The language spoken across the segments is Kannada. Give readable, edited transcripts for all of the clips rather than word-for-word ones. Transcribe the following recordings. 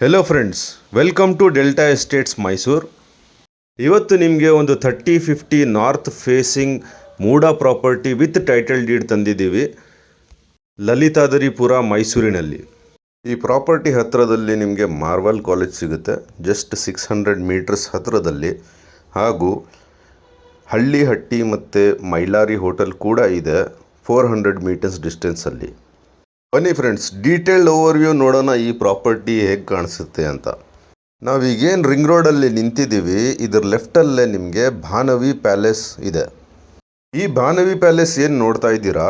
Hello friends, welcome to Delta Estates Mysuru. ಇವತ್ತು ನಿಮಗೆ ಒಂದು 3050 north facing MUDA property with title deed ತಂದಿದ್ದೀವಿ, ಲಲಿತಾದರಿಪುರ ಮೈಸೂರಿನಲ್ಲಿ. ಈ ಪ್ರಾಪರ್ಟಿ ಹತ್ತಿರದಲ್ಲಿ ನಿಮಗೆ ಮಾರ್ವಲ್ ಕಾಲೇಜ್ ಸಿಗುತ್ತೆ, ಜಸ್ಟ್ 600 ಮೀಟರ್ಸ್ ಹತ್ತಿರದಲ್ಲಿ. ಹಾಗೂ ಹಳ್ಳಿಹಟ್ಟಿ ಮತ್ತು ಮೈಲಾರಿ ಹೋಟೆಲ್ ಕೂಡ ಇದೆ 400 ಮೀಟರ್ಸ್ ಡಿಸ್ಟೆನ್ಸಲ್ಲಿ. ಬನ್ನಿ ಫ್ರೆಂಡ್ಸ್, ಡೀಟೇಲ್ಡ್ ಓವರ್ವ್ಯೂ ನೋಡೋಣ ಈ ಪ್ರಾಪರ್ಟಿ ಹೇಗೆ ಕಾಣಿಸುತ್ತೆ ಅಂತ. ನಾವೀಗೇನು ರಿಂಗ್ ರೋಡಲ್ಲಿ ನಿಂತಿದ್ದೀವಿ, ಇದರ ಲೆಫ್ಟಲ್ಲೇ ನಿಮಗೆ ಭಾನವಿ ಪ್ಯಾಲೇಸ್ ಇದೆ. ಈ ಭಾನವಿ ಪ್ಯಾಲೇಸ್ ಏನು ನೋಡ್ತಾ ಇದ್ದೀರಾ,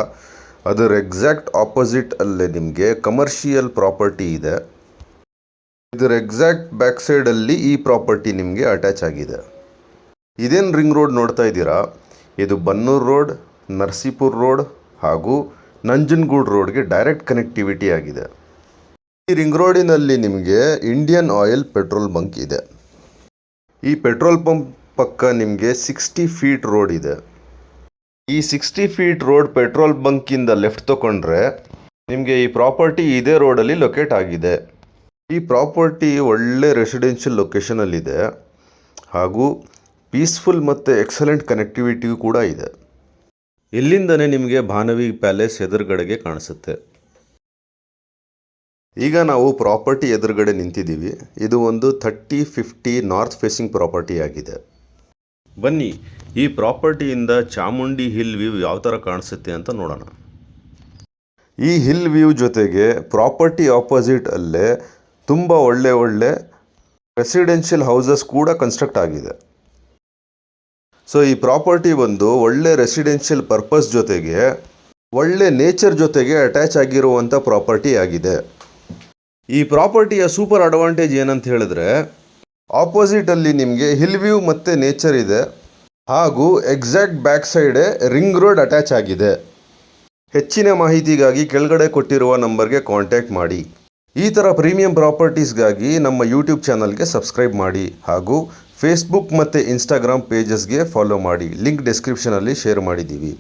ಅದರ ಎಕ್ಸಾಕ್ಟ್ ಆಪೋಸಿಟ್ ಅಲ್ಲೇ ನಿಮಗೆ ಕಮರ್ಷಿಯಲ್ ಪ್ರಾಪರ್ಟಿ ಇದೆ. ಇದರ ಎಕ್ಸಾಕ್ಟ್ ಬ್ಯಾಕ್ ಸೈಡಲ್ಲಿ ಈ ಪ್ರಾಪರ್ಟಿ ನಿಮಗೆ ಅಟ್ಯಾಚ್ ಆಗಿದೆ. ಇದೇನು ರಿಂಗ್ ರೋಡ್ ನೋಡ್ತಾ ಇದ್ದೀರಾ, ಇದು ಬನ್ನೂರು ರೋಡ್, ನರಸೀಪುರ ರೋಡ್ ಹಾಗೂ ನಂಜನಗೂಡು ರೋಡ್ಗೆ ಡೈರೆಕ್ಟ್ ಕನೆಕ್ಟಿವಿಟಿ ಆಗಿದೆ. ಈ ರಿಂಗ್ ರೋಡಿನಲ್ಲಿ ನಿಮಗೆ ಇಂಡಿಯನ್ ಆಯಿಲ್ ಪೆಟ್ರೋಲ್ ಬಂಕ್ ಇದೆ. ಈ ಪೆಟ್ರೋಲ್ ಪಂಪ್ ಪಕ್ಕ ನಿಮಗೆ 60 ಫೀಟ್ ರೋಡ್ ಇದೆ. ಈ 60 ಫೀಟ್ ರೋಡ್ ಪೆಟ್ರೋಲ್ ಬಂಕಿಂದ ಲೆಫ್ಟ್ ತಗೊಂಡ್ರೆ ನಿಮಗೆ ಈ ಪ್ರಾಪರ್ಟಿ ಇದೇ ರೋಡಲ್ಲಿ ಲೊಕೇಟ್ ಆಗಿದೆ. ಈ ಪ್ರಾಪರ್ಟಿ ಒಳ್ಳೆ ರೆಸಿಡೆನ್ಷಿಯಲ್ ಲೊಕೇಶನಲ್ಲಿದೆ ಹಾಗೂ ಪೀಸ್ಫುಲ್ ಮತ್ತು ಎಕ್ಸಲೆಂಟ್ ಕನೆಕ್ಟಿವಿಟಿಯೂ ಕೂಡ ಇದೆ. ಇಲ್ಲಿಂದನೇ ನಿಮಗೆ ಭಾನವಿ ಪ್ಯಾಲೇಸ್ ಎದುರುಗಡೆಗೆ ಕಾಣಿಸುತ್ತೆ. ಈಗ ನಾವು ಪ್ರಾಪರ್ಟಿ ಎದುರುಗಡೆ ನಿಂತಿದ್ದೀವಿ. ಇದು ಒಂದು 3050 ನಾರ್ತ್ ಫೇಸಿಂಗ್ ಪ್ರಾಪರ್ಟಿ ಆಗಿದೆ. ಬನ್ನಿ, ಈ ಪ್ರಾಪರ್ಟಿಯಿಂದ ಚಾಮುಂಡಿ ಹಿಲ್ ವ್ಯೂ ಯಾವ ಥರ ಕಾಣಿಸುತ್ತೆ ಅಂತ ನೋಡೋಣ. ಈ ಹಿಲ್ ವ್ಯೂ ಜೊತೆಗೆ ಪ್ರಾಪರ್ಟಿ ಆಪೋಸಿಟ್ ಅಲ್ಲೇ ತುಂಬ ಒಳ್ಳೆ ರೆಸಿಡೆನ್ಷಿಯಲ್ ಹೌಸಸ್ ಕೂಡ ಕನ್ಸ್ಟ್ರಕ್ಟ್ ಆಗಿದೆ. ಸೊ ಈ ಪ್ರಾಪರ್ಟಿ ಒಂದು ಒಳ್ಳೆ ರೆಸಿಡೆನ್ಷಿಯಲ್ ಪರ್ಪಸ್ ಜೊತೆಗೆ ಒಳ್ಳೆ ನೇಚರ್ ಜೊತೆಗೆ ಅಟ್ಯಾಚ್ ಆಗಿರುವಂಥ ಪ್ರಾಪರ್ಟಿ ಆಗಿದೆ. ಈ ಪ್ರಾಪರ್ಟಿಯ ಸೂಪರ್ ಅಡ್ವಾಂಟೇಜ್ ಏನಂತ ಹೇಳಿದ್ರೆ, ಆಪೋಸಿಟಲ್ಲಿ ನಿಮಗೆ ಹಿಲ್ ವ್ಯೂ ಮತ್ತು ನೇಚರ್ ಇದೆ ಹಾಗೂ ಎಕ್ಸಾಕ್ಟ್ ಬ್ಯಾಕ್ ಸೈಡೇ ರಿಂಗ್ ರೋಡ್ ಅಟ್ಯಾಚ್ ಆಗಿದೆ. ಹೆಚ್ಚಿನ ಮಾಹಿತಿಗಾಗಿ ಕೆಳಗಡೆ ಕೊಟ್ಟಿರುವ ನಂಬರ್ಗೆ ಕಾಂಟ್ಯಾಕ್ಟ್ ಮಾಡಿ. ಈ ಥರ ಪ್ರೀಮಿಯಂ ಪ್ರಾಪರ್ಟೀಸ್ಗಾಗಿ ನಮ್ಮ ಯೂಟ್ಯೂಬ್ ಚಾನಲ್ಗೆ ಸಬ್ಸ್ಕ್ರೈಬ್ ಮಾಡಿ ಹಾಗೂ ಫೇಸ್ಬುಕ್ ಮತ್ತು ಇನ್ಸ್ಟಾಗ್ರಾಮ್ ಪೇಜಸ್ಗೆ ಫಾಲೋ ಮಾಡಿ. ಲಿಂಕ್ ಡಿಸ್ಕ್ರಿಪ್ಷನಲ್ಲಿ ಶೇರ್ ಮಾಡಿದ್ದೀವಿ.